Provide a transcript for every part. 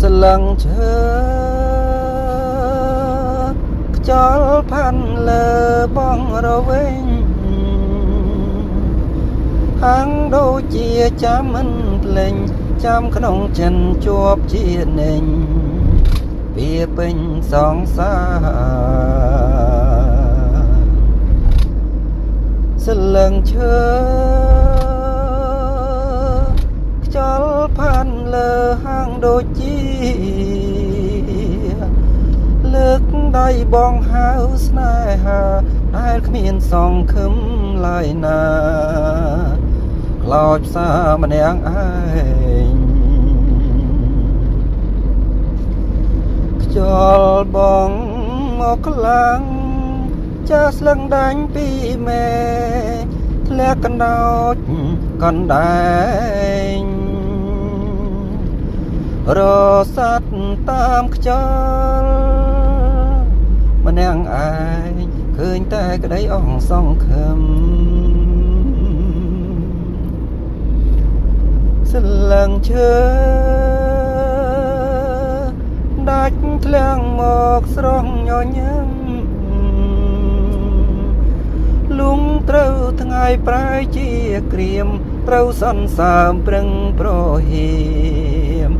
ស្លឹងឈើខ្យល់ផាន់លើបងរវែងហាងដូចជាចាំមិនភ្លេងចាំក្នុងចិនជាប់ជានេញវាពេញសងសារស្លឹងឈើខ្យល់ផាន់លើហាងដូចជាលើកដៃបងហៅស្នេហាដែលគ្មានសង្ឃឹមឡើយណាខ្លោចផ្សាម្នាក់ឯងខ្យល់បងមកខ្លាំងចាស់ស្លឹងដាញ់ពីមេធ្លាក់កណ្ដោចកណ្ដែងរស័តតាមខ្យល់ម្នាក់ឯងឃើញតែក្តីអង្សង្ឃឹមស្លឹងឈើដាច់ធ្លាំងមកស្រស់ញញឹមលុងត្រូវថ្ងៃប្រែជាក្រៀមត្រូវសន្សើមប្រឹងប្រហៀម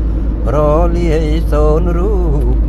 រលាយសូនរូប